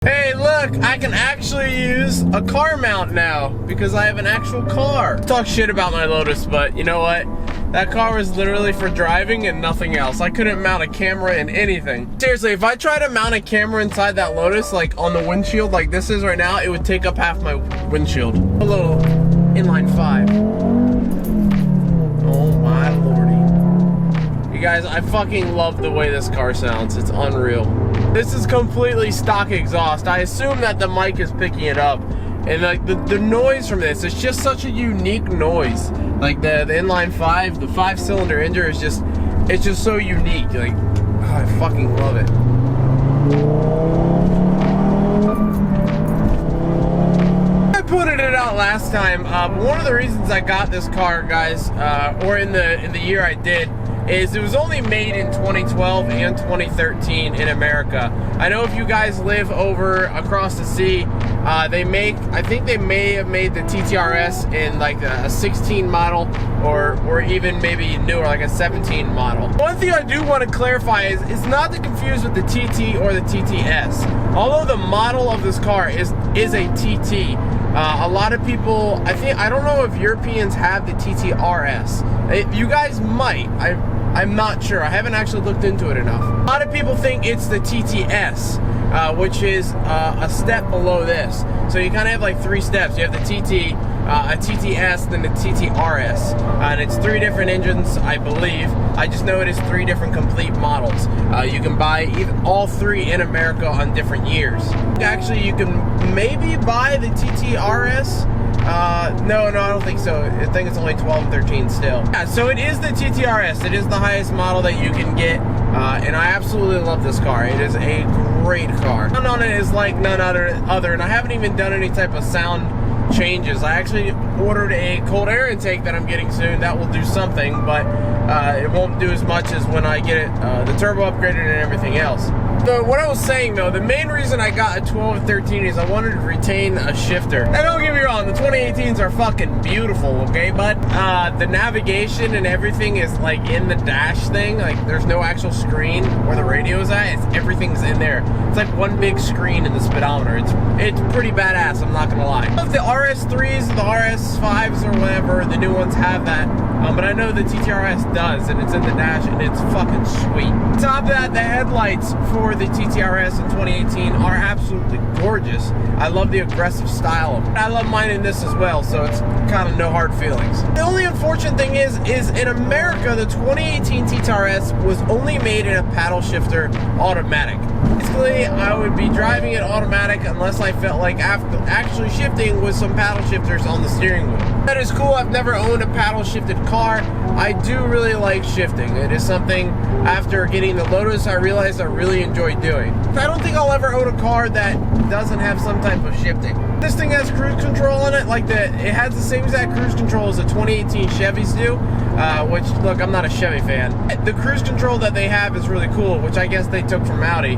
Hey, look, I can actually use a car mount now because I have an actual car. Talk shit about my Lotus, but you know what? That car was literally for driving and nothing else. I couldn't mount a camera in anything. Seriously, if I try to mount a camera inside that Lotus, like on the windshield like this is right now, it would take up half my windshield. A little inline 5. Oh my lordy. You guys, I fucking love the way this car sounds. It's unreal. This is completely stock exhaust. I assume that the mic is picking it up. And like the noise from this, it's just such a unique noise. Like the inline 5, the 5-cylinder engine is just, it's just so unique. Like, oh, I fucking love it. I pointed it out last time. One of the reasons I got this car, guys, or in the year I did, is it was only made in 2012 and 2013 in America. I know if you guys live over across the sea, I think they may have made the TTRS in like a 16 model or even maybe newer, like a 17 model. One thing I do want to clarify is not to confuse with the TT or the TTS. Although the model of this car is a TT, a lot of people, I don't know if Europeans have the TTRS. You guys might. I'm not sure. I haven't actually looked into it enough. A lot of people think it's the TTS, which is a step below this. So you kind of have like 3 steps. You have the TT, a TTS, then the TTRS. And it's 3 different engines, I believe. I just know it is 3 different complete models. You can buy all 3 in America on different years. Actually, you can maybe buy the TTRS. No, I don't think so. I think it's only 12 and 13 still. Yeah, so it is the TTRS. It is the highest model that you can get, and I absolutely love this car. It is a great car. Sound on it is like none other, and I haven't even done any type of sound changes. I actually ordered a cold air intake that I'm getting soon. That will do something, but it won't do as much as when I get it, the turbo upgraded and everything else. So what I was saying though, the main reason I got a 12 and 13 is I wanted to retain a shifter. Now don't get me wrong, the 2018s are fucking beautiful, okay? But the navigation and everything is like in the dash thing. Like there's no actual screen where the radio is at. Everything's in there. It's like one big screen in the speedometer. It's pretty badass, I'm not gonna lie. I don't know if the RS3s, the RS5s or whatever, the new ones have that. But I know the TTRS does, and it's in the dash, and it's fucking sweet. On top of that, the headlights for the TTRS in 2018 are absolutely gorgeous. I love the aggressive style of it. I love mine in this as well, so it's kind of no hard feelings. The only unfortunate thing is in America, the 2018 TTRS was only made in a paddle shifter automatic. Basically, I would be driving it automatic unless I felt like after actually shifting with some paddle shifters on the steering wheel. That is cool. I've never owned a paddle shifted car. I do really like shifting. It is something, after getting the Lotus, I realized I really enjoy doing. I don't think I'll ever own a car that doesn't have some type of shifting. This thing has cruise control in it, it has the same exact cruise control as the 2018 Chevys do, which, look, I'm not a Chevy fan. The cruise control that they have is really cool, which I guess they took from Audi,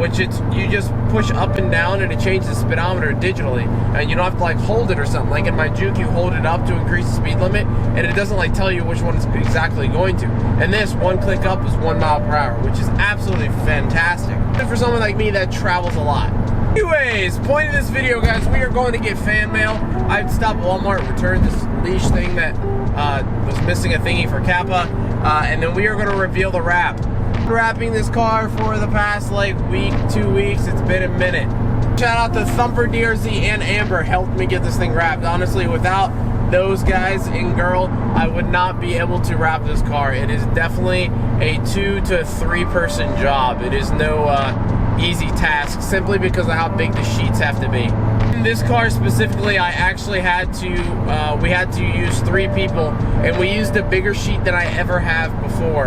which you just push up and down and it changes the speedometer digitally, and you don't have to like hold it or something. Like in my Juke, you hold it up to increase the speed limit, and it doesn't like tell you which one it's exactly going to. And this, one click up is 1 mile per hour, which is absolutely fantastic. And for someone like me that travels a lot. Anyways, point of this video, guys, we are going to get fan mail. I've stopped at Walmart, returned this leash thing that was missing a thingy for Kappa, and then we are going to reveal the wrap. Wrapping this car for the past like week, 2 weeks. It's been a minute. Shout out to Thumper, DRZ, and Amber helped me get this thing wrapped. Honestly, without those guys and girl, I would not be able to wrap this car. It is definitely a 2 to 3 person job. It is no easy task, simply because of how big the sheets have to be. In this car specifically, I actually had to, we had to use 3 people, and we used a bigger sheet than I ever have before,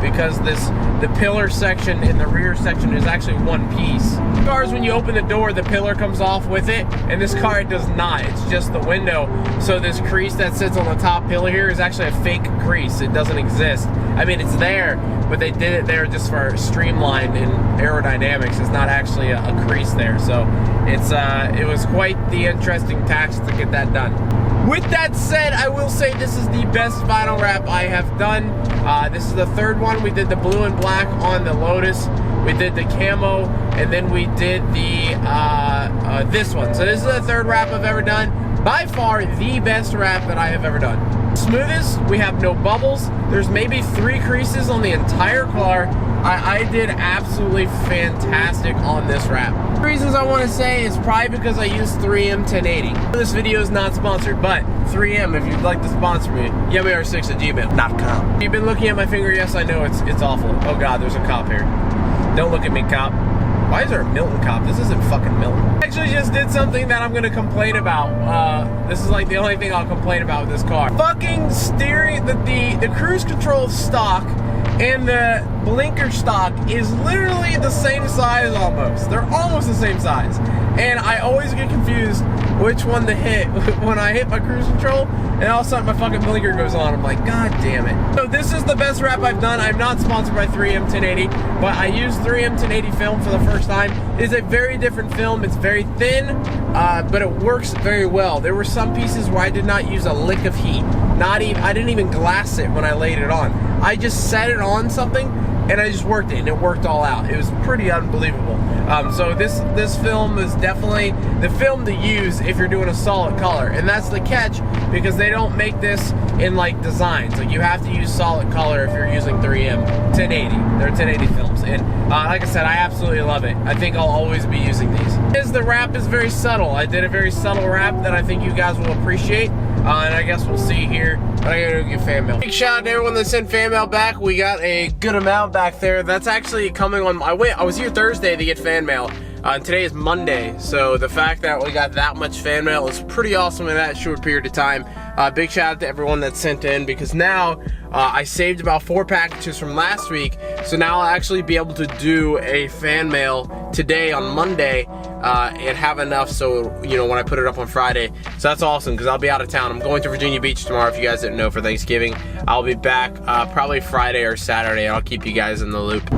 because the pillar section in the rear section is actually one piece. Cars, when you open the door, the pillar comes off with it, and this car, it does not. It's just the window. So this crease that sits on the top pillar here is actually a fake crease. It doesn't exist. I mean, it's there, but they did it there just for streamline and aerodynamics. It's not actually a crease there. So it was quite the interesting task to get that done. With that said, I will say this is the best vinyl wrap I have done. This is the 3rd one. We did the blue and black on the Lotus. We did the camo and then we did the this one. So this is the third wrap I've ever done. By far the best wrap that I have ever done. Smoothest, we have no bubbles. There's maybe 3 creases on the entire car. I did absolutely fantastic on this wrap. The reasons I want to say is probably because I use 3M 1080. This video is not sponsored, but 3M, if you'd like to sponsor me, yummy6@gmail.com. You've been looking at my finger, yes I know, it's awful. Oh God, there's a cop here. Don't look at me, cop. Why is there a Milton cop? This isn't fucking Milton. I actually just did something that I'm gonna complain about. This is like the only thing I'll complain about with this car. Fucking steering, the cruise control stock and the blinker stock is literally the same size almost. They're almost the same size. And I always get confused which one to hit when I hit my cruise control, and all of a sudden my fucking blinker goes on. I'm like, God damn it. So this is the best wrap I've done. I'm not sponsored by 3M 1080, but I used 3M 1080 film for the first time. It is a very different film. It's very thin, but it works very well. There were some pieces where I did not use a lick of heat. I didn't even glass it when I laid it on. I just set it on something and I just worked it, and it worked all out. It was pretty unbelievable. So this film is definitely the film to use if you're doing a solid color, and that's the catch, because they don't make this in like designs. Like, you have to use solid color if you're using 3M 1080. They're 1080 films, and like I said, I absolutely love it. I think I'll always be using these. The wrap is very subtle. I did a very subtle wrap that I think you guys will appreciate. And I guess we'll see here. I gotta get fan mail. Big shout out to everyone that sent fan mail back. We got a good amount back there. That's actually coming on. I was here Thursday to get fan mail. Today is Monday, so the fact that we got that much fan mail is pretty awesome in that short period of time. Big shout out to everyone that sent in, because now I saved about 4 packages from last week, so now I'll actually be able to do a fan mail today on Monday and have enough, so you know, when I put it up on Friday. So that's awesome, because I'll be out of town. I'm going to Virginia Beach tomorrow, if you guys didn't know, for Thanksgiving. I'll be back probably Friday or Saturday. I'll keep you guys in the loop.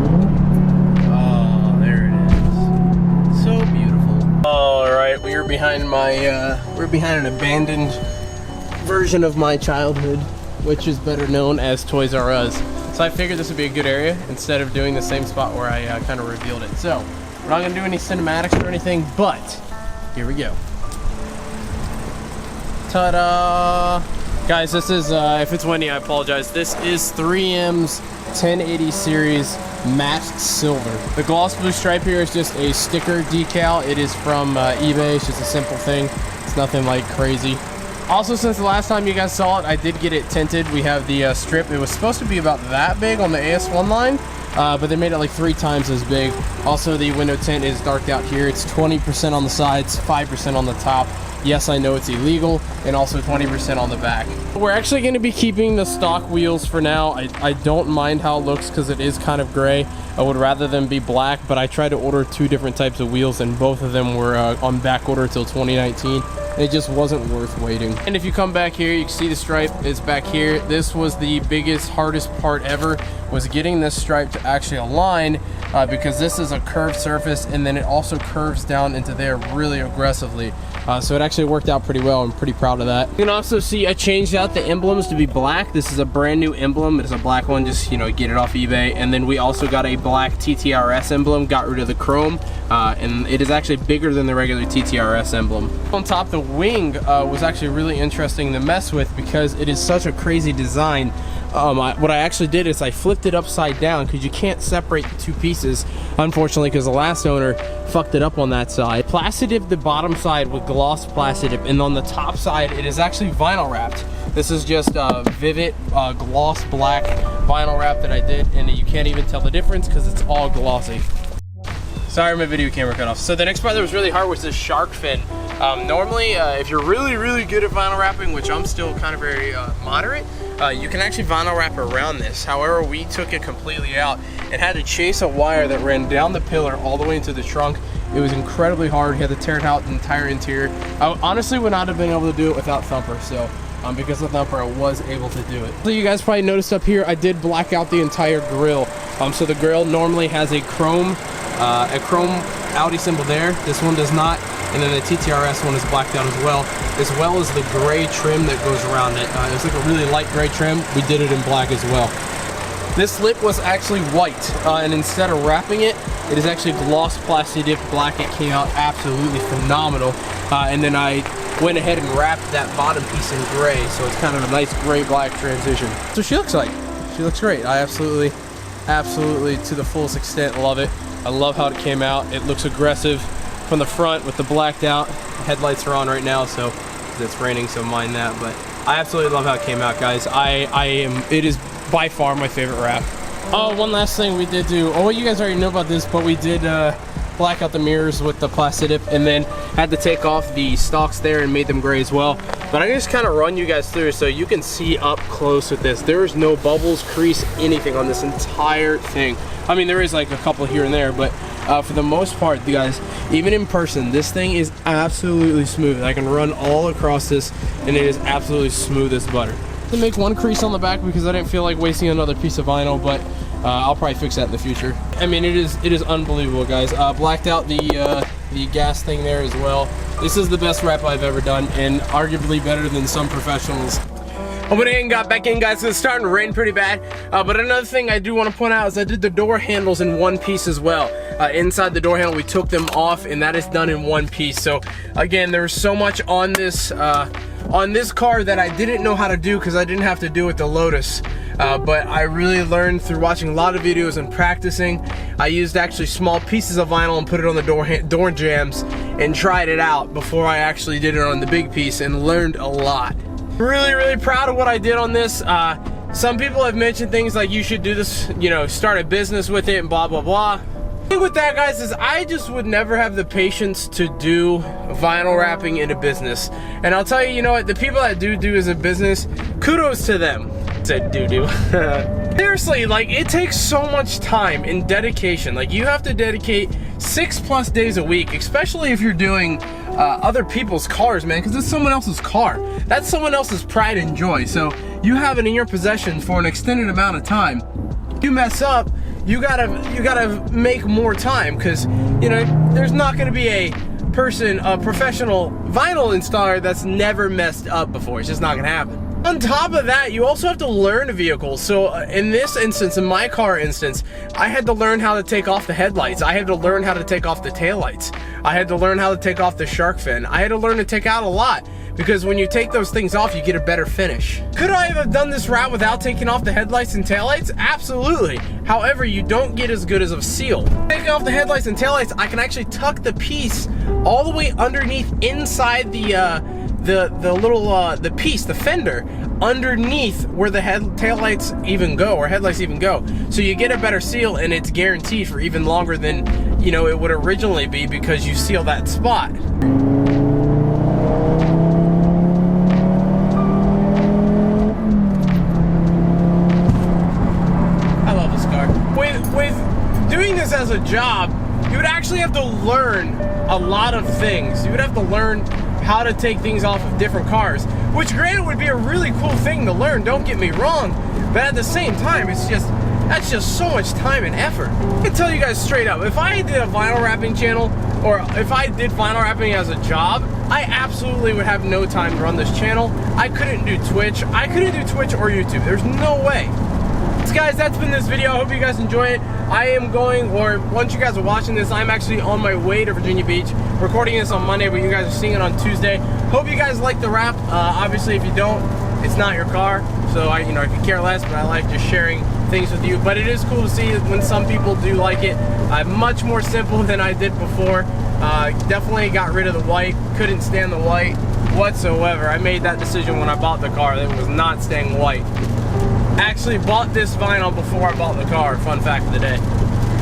Alright, we're behind an abandoned version of my childhood, which is better known as Toys R Us. So I figured this would be a good area instead of doing the same spot where I kind of revealed it. So we're not going to do any cinematics or anything, but here we go. Ta-da! Guys, this is, if it's windy, I apologize. This is 3M's 1080 series matte silver. The gloss blue stripe here is just a sticker decal. It is from eBay. It's just a simple thing. It's nothing like crazy. Also, since the last time you guys saw it, I did get it tinted. We have the strip. It was supposed to be about that big on the AS1 line, but they made it like 3 times as big. Also, the window tint is darked out here. It's 20% on the sides, 5% on the top. Yes, I know it's illegal, and also 20% on the back. We're actually going to be keeping the stock wheels for now. I don't mind how it looks because it is kind of gray. I would rather them be black, but I tried to order 2 different types of wheels, and both of them were on back order till 2019. And it just wasn't worth waiting. And if you come back here, you can see the stripe is back here. This was the biggest, hardest part ever, was getting this stripe to actually align, because this is a curved surface, and then it also curves down into there really aggressively. So it actually worked out pretty well. I'm pretty proud of that. You can also see I changed out the emblems to be black. This is a brand new emblem. It's a black one, just, you know, get it off eBay. And then we also got a black TTRS emblem, got rid of the chrome, and it is actually bigger than the regular TTRS emblem. On top, the wing was actually really interesting to mess with because it is such a crazy design. What I actually did is I flipped it upside down because you can't separate the 2 pieces, unfortunately, because the last owner fucked it up on that side. Plastidipped the bottom side with gloss Plastidip, and on the top side it is actually vinyl wrapped. This is just Vivid gloss black vinyl wrap that I did, and you can't even tell the difference because it's all glossy. Sorry, my video camera cut off. So the next part that was really hard was this shark fin. Normally, if you're really good at vinyl wrapping, which I'm still kind of very moderate, you can actually vinyl wrap around this. However, we took it completely out and had to chase a wire that ran down the pillar all the way into the trunk. It was incredibly hard. We had to tear it out the entire interior. I honestly would not have been able to do it without Thumper, so because of Thumper, I was able to do it. So you guys probably noticed up here, I did black out the entire grille. So the grille normally has a chrome Audi symbol there. This one does not. And then the TTRS one is blacked out as well as the gray trim that goes around it. It's like a really light gray trim. We did it in black as well. This lip was actually white, and instead of wrapping it, it is actually gloss plastic dip black. It came out absolutely phenomenal. And then I went ahead and wrapped that bottom piece in gray, so it's kind of a nice gray-black transition. So she looks like. She looks great. I absolutely, to the fullest extent, love it. I love how it came out. It looks aggressive from the front with the blacked out. Headlights are on right now, so it's raining, so mind that. But I absolutely love how it came out, guys. It is by far my favorite wrap. Oh, one last thing we did do. Oh, you guys already know about this, but we did black out the mirrors with the plastic dip, and then had to take off the stalks there and made them gray as well. But I just kind of run you guys through so you can see up close with this. There is no bubbles, crease, anything on this entire thing. I mean, there is like a couple here and there, but for the most part, you guys, even in person, this thing is absolutely smooth. I can run all across this, and it is absolutely smooth as butter. To make one crease on the back because I didn't feel like wasting another piece of vinyl, but I'll probably fix that in the future. I mean, it is unbelievable, guys. Blacked out the gas thing there as well. This is the best wrap I've ever done, and arguably better than some professionals. I went in and got back in, guys. It's starting to rain pretty bad. But another thing I do want to point out is I did the door handles in one piece as well. Inside the door handle, we took them off, and that is done in one piece. So again, there was so much on this car that I didn't know how to do because I didn't have to do with the Lotus. But I really learned through watching a lot of videos and practicing. I used actually small pieces of vinyl and put it on the door jambs and tried it out before I actually did it on the big piece, and learned a lot. Really proud of what I did on this. Some people have mentioned things like you should do this, you know, start a business with it and blah blah blah. The thing with that, guys, is I just would never have the patience to do vinyl wrapping in a business. And I'll tell you, you know what, the people that do as a business, kudos to them. Said doo-doo. Seriously, like, it takes so much time and dedication. Like, you have to dedicate 6+ days a week, especially if you're doing other people's cars, man, because it's someone else's car. That's someone else's pride and joy. So you have it in your possession for an extended amount of time. You mess up, you gotta make more time, because, you know, there's not gonna be a professional vinyl installer that's never messed up before. It's just not gonna happen. On top of that, you also have to learn a vehicle. So in this instance, in my car instance, I had to learn how to take off the headlights. I had to learn how to take off the taillights. I had to learn how to take off the shark fin. I had to learn to take out a lot, because when you take those things off, you get a better finish. Could I have done this route without taking off the headlights and taillights? Absolutely. However, you don't get as good as a seal. Taking off the headlights and taillights, I can actually tuck the piece all the way underneath inside the piece, the fender, underneath where the taillights even go, or headlights even go. So you get a better seal, and it's guaranteed for even longer than, you know, it would originally be, because you seal that spot. I love this car. With doing this as a job, you would actually have to learn a lot of things. You would have to learn how to take things off of different cars, which granted would be a really cool thing to learn, don't get me wrong, but at the same time, that's just so much time and effort. I can tell you guys straight up, if I did a vinyl wrapping channel, or if I did vinyl wrapping as a job, I absolutely would have no time to run this channel. I couldn't do Twitch. I couldn't do Twitch or YouTube. There's no way. So guys, that's been this video. I hope you guys enjoy it. I am going, or once you guys are watching this, I'm actually on my way to Virginia Beach, recording this on Monday, but you guys are seeing it on Tuesday. Hope you guys like the wrap. Obviously, if you don't, it's not your car, so I could care less, but I like just sharing things with you. But it is cool to see when some people do like it. Much more simple than I did before. Definitely got rid of the white. Couldn't stand the white whatsoever. I made that decision when I bought the car. It was not staying white. Actually bought this vinyl before I bought the car. Fun fact of the day.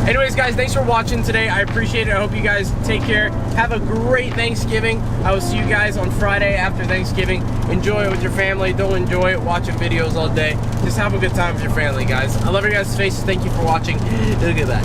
Anyways, guys, thanks for watching today. I appreciate it. I hope you guys take care. Have a great Thanksgiving. I will see you guys on Friday after Thanksgiving. Enjoy it with your family. Don't enjoy it watching videos all day. Just have a good time with your family, guys. I love your guys' faces. Thank you for watching. Look at that.